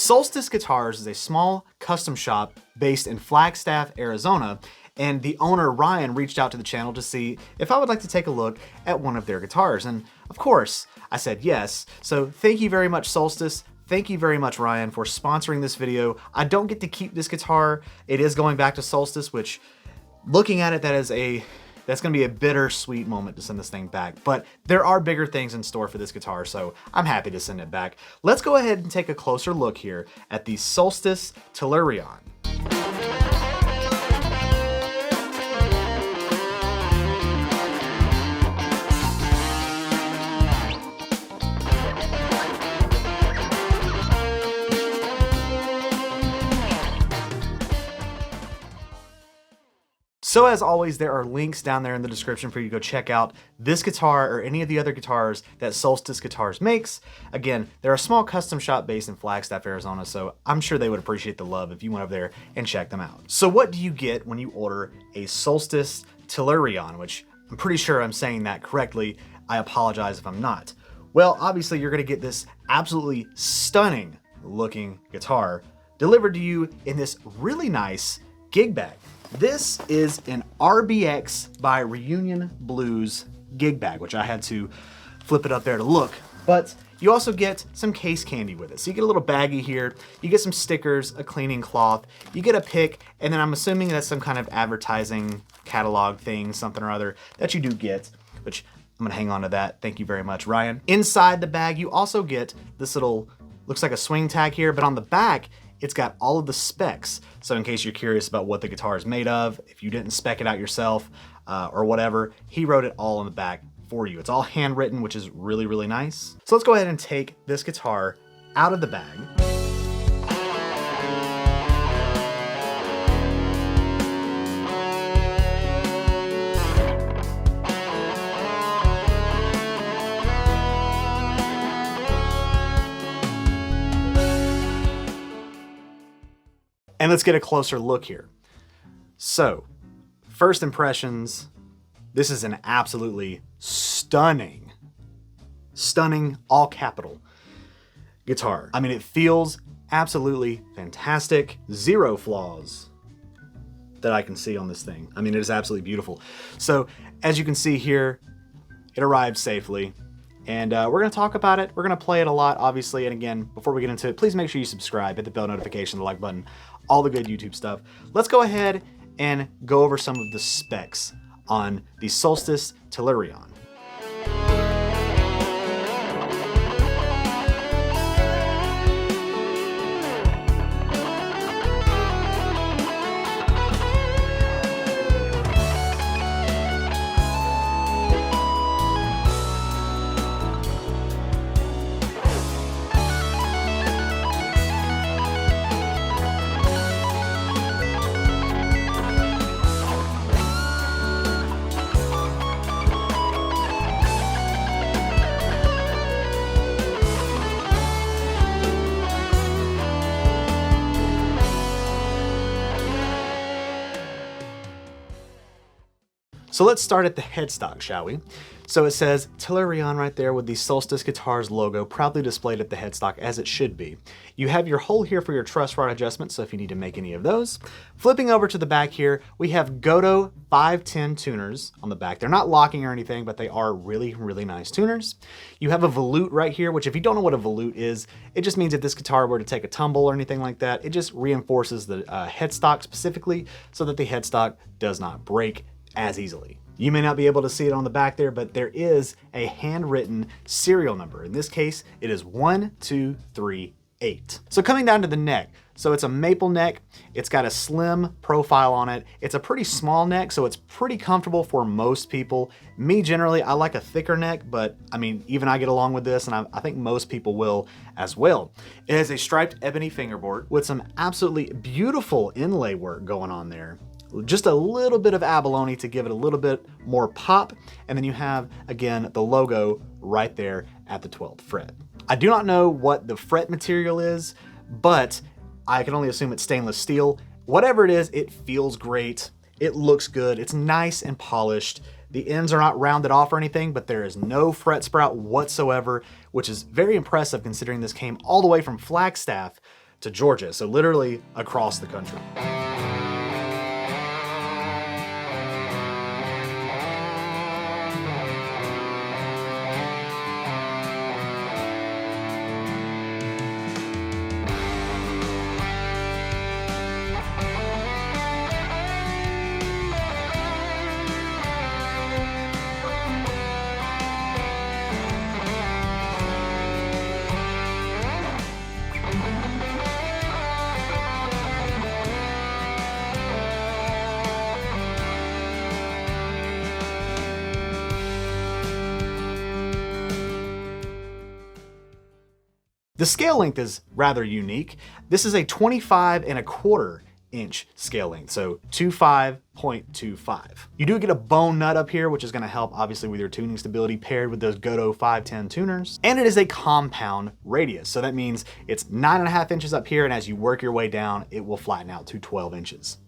Solstice Guitars is a small custom shop based in Flagstaff, Arizona, and the owner, Ryan, reached out to the channel to see if I would like to take a look at one of their guitars. And of course, I said yes. So thank you very much, Solstice. Thank you very much, Ryan, for sponsoring this video. I don't get to keep this guitar. It is going back to Solstice, which, looking at it, that's gonna be a bittersweet moment to send this thing back. But there are bigger things in store for this guitar, so I'm happy to send it back. Let's go ahead and take a closer look here at the Solstice Tellurion. So as always, there are links down there in the description for you to go check out this guitar or any of the other guitars that Solstice Guitars makes. Again, they're a small custom shop based in Flagstaff, Arizona, so I'm sure they would appreciate the love if you went over there and checked them out. So what do you get when you order a Solstice Tellurion, which I'm pretty sure I'm saying that correctly. I apologize if I'm not. Well, obviously you're gonna get this absolutely stunning looking guitar delivered to you in this really nice gig bag. This is an RBX by Reunion Blues gig bag, which I had to flip it up there to look. But you also get some case candy with it. So you get a little baggie here, you get some stickers, a cleaning cloth, you get a pick, and then I'm assuming that's some kind of advertising catalog thing, something or other that you do get, which I'm gonna hang on to that. Thank you very much, Ryan. Inside the bag, you also get this little, looks like a swing tag here, but on the back, it's got all of the specs. So in case you're curious about what the guitar is made of, if you didn't spec it out yourself or whatever, he wrote it all on the back for you. It's all handwritten, which is really, really nice. So let's go ahead and take this guitar out of the bag. And let's get a closer look here. So, first impressions, this is an absolutely stunning, all capital guitar. I mean, it feels absolutely fantastic. Zero flaws that I can see on this thing. I mean, it is absolutely beautiful. So, as you can see here, it arrived safely. And we're gonna talk about it. We're gonna play it a lot, obviously. And again, before we get into it, please make sure you subscribe, hit the bell notification, the like button, all the good YouTube stuff. Let's go ahead and go over some of the specs on the Solstice Tellurion. So let's start at the headstock, shall we? So it says Tellurion right there with the Solstice Guitars logo proudly displayed at the headstock as it should be. You have your hole here for your truss rod adjustment, so if you need to make any of those. Flipping over to the back here, we have Goto 510 tuners on the back. They're not locking or anything, but they are really, really nice tuners. You have a volute right here, which if you don't know what a volute is, it just means if this guitar were to take a tumble or anything like that, it just reinforces the headstock specifically so that the headstock does not break as easily. You may not be able to see it on the back there, but there is a handwritten serial number. In this case, it is 1238. So coming down to the neck, so it's a maple neck. It's got a slim profile on it. It's a pretty small neck, so it's pretty comfortable for most people. Me, generally, I like a thicker neck, but I mean, even I get along with this, and I think most people will as well. It has a striped ebony fingerboard with some absolutely beautiful inlay work going on there. Just a little bit of abalone to give it a little bit more pop. And then you have, again, the logo right there at the 12th fret. I do not know what the fret material is, but I can only assume it's stainless steel. Whatever it is, it feels great. It looks good. It's nice and polished. The ends are not rounded off or anything, but there is no fret sprout whatsoever, which is very impressive considering this came all the way from Flagstaff to Georgia, so literally across the country. The scale length is rather unique. This is a 25.25-inch scale length, so 25.25. You do get a bone nut up here, which is gonna help obviously with your tuning stability paired with those Goto 510 tuners. And it is a compound radius, so that means it's 9.5 inches up here, and as you work your way down, it will flatten out to 12 inches.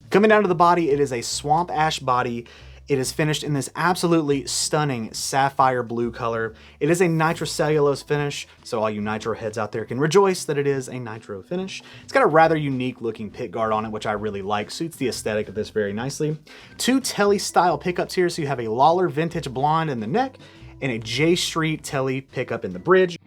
Coming down to the body, it is a swamp ash body. It is finished in this absolutely stunning sapphire blue color. It is a nitrocellulose finish, so all you nitro heads out there can rejoice that it is a nitro finish. It's got a rather unique looking pick guard on it, which I really like. Suits the aesthetic of this very nicely. 2 Telly style pickups here, so you have a Lawler Vintage Blonde in the neck and a J Street Telly pickup in the bridge.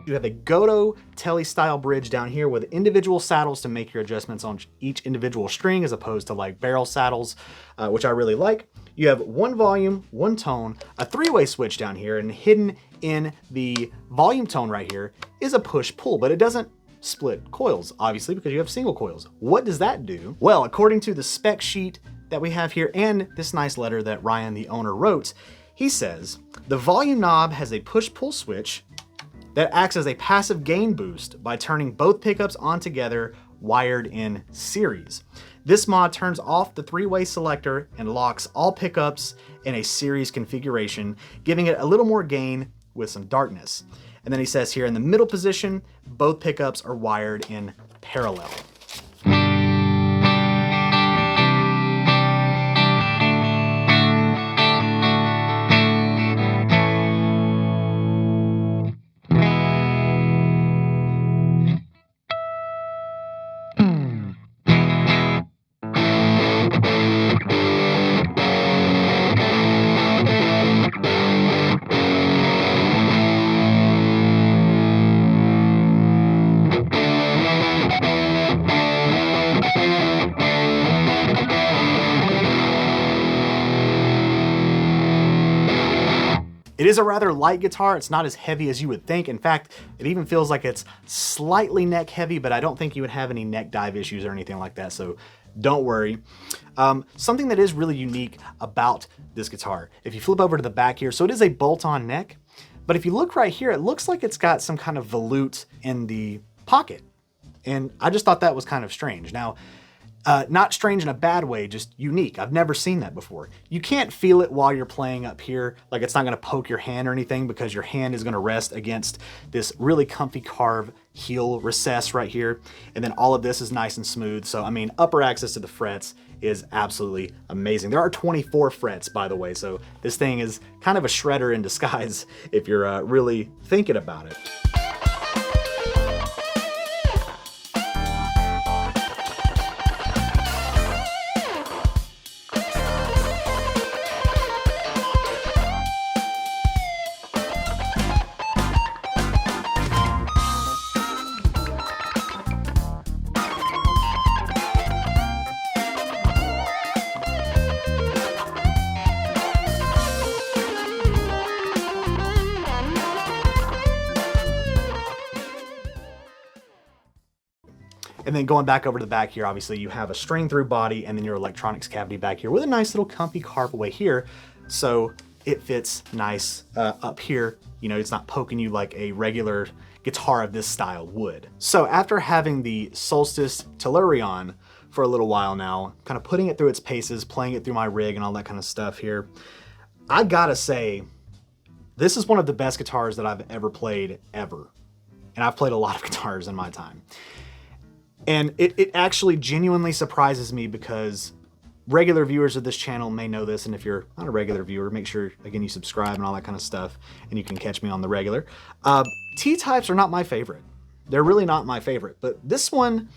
You have a Goto Telly style bridge down here with individual saddles to make your adjustments on each individual string as opposed to like barrel saddles, which I really like. You have 1 volume, 1 tone, a 3-way switch down here, and hidden in the volume tone right here is a push-pull, but it doesn't split coils, obviously, because you have single coils. What does that do? Well, according to the spec sheet that we have here and this nice letter that Ryan, the owner, wrote, he says, the volume knob has a push-pull switch that acts as a passive gain boost by turning both pickups on together wired in series. This mod turns off the 3-way selector and locks all pickups in a series configuration, giving it a little more gain with some darkness. And then he says here in the middle position, both pickups are wired in parallel. It is a rather light guitar. It's not as heavy as you would think. In fact, it even feels like it's slightly neck heavy, but I don't think you would have any neck dive issues or anything like that, so don't worry. Something that is really unique about this guitar, if you flip over to the back here, so it is a bolt-on neck, but if you look right here, it looks like it's got some kind of volute in the pocket. And I just thought that was kind of strange. Now, not strange in a bad way, just unique. I've never seen that before. You can't feel it while you're playing up here. Like, it's not gonna poke your hand or anything because your hand is gonna rest against this really comfy carved heel recess right here. And then all of this is nice and smooth. So, I mean, upper access to the frets is absolutely amazing. There are 24 frets, by the way. So this thing is kind of a shredder in disguise if you're really thinking about it. And then going back over to the back here, obviously you have a string through body and then your electronics cavity back here with a nice little comfy carve away here. So it fits nice up here. You know, it's not poking you like a regular guitar of this style would. So after having the Solstice Tellurion for a little while now, kind of putting it through its paces, playing it through my rig and all that kind of stuff here, I gotta say, this is one of the best guitars that I've ever played, ever. And I've played a lot of guitars in my time. And it actually genuinely surprises me because regular viewers of this channel may know this, and if you're not a regular viewer, make sure, again, you subscribe and all that kind of stuff, and you can catch me on the regular. T-types are not my favorite. They're really not my favorite, but this one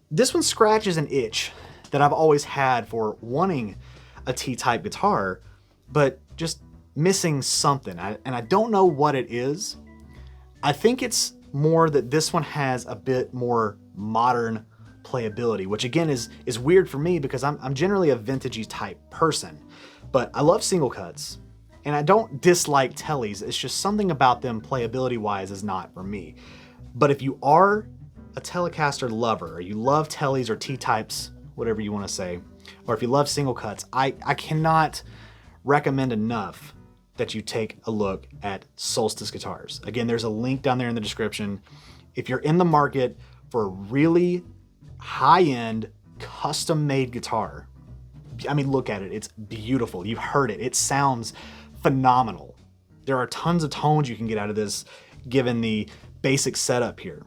scratches an itch that I've always had for wanting a T-type guitar, but just missing something, and I don't know what it is. I think it's more that this one has a bit more modern playability, which again is weird for me because I'm generally a vintagey type person, but I love single cuts and I don't dislike tellies. It's just something about them playability wise is not for me. But if you are a Telecaster lover, or you love tellies or T-types, whatever you want to say, or if you love single cuts, I cannot recommend enough that you take a look at Solstice Guitars. Again, there's a link down there in the description. If you're in the market for a really high-end, custom-made guitar, I mean, look at it. It's beautiful. You've heard it. It sounds phenomenal. There are tons of tones you can get out of this, given the basic setup here.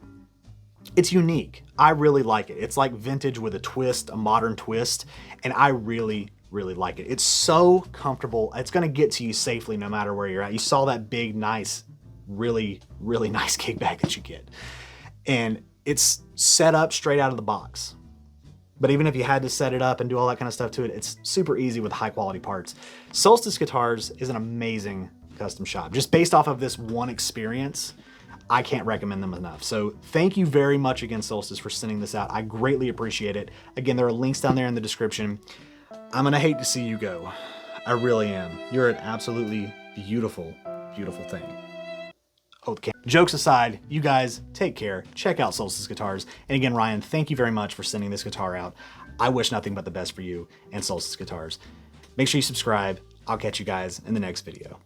It's unique. I really like it. It's like vintage with a twist, a modern twist, and I really like it. It's so comfortable. It's gonna get to you safely no matter where you're at. You saw that big, nice, really nice kickback that you get. And it's set up straight out of the box. But even if you had to set it up and do all that kind of stuff to it, it's super easy with high quality parts. Solstice Guitars is an amazing custom shop. Just based off of this one experience, I can't recommend them enough. So thank you very much again, Solstice, for sending this out. I greatly appreciate it. Again, there are links down there in the description. I'm gonna hate to see you go. I really am. You're an absolutely beautiful, beautiful thing. Hold the camera. Jokes aside, you guys take care. Check out Solstice Guitars. And again, Ryan, thank you very much for sending this guitar out. I wish nothing but the best for you and Solstice Guitars. Make sure you subscribe. I'll catch you guys in the next video.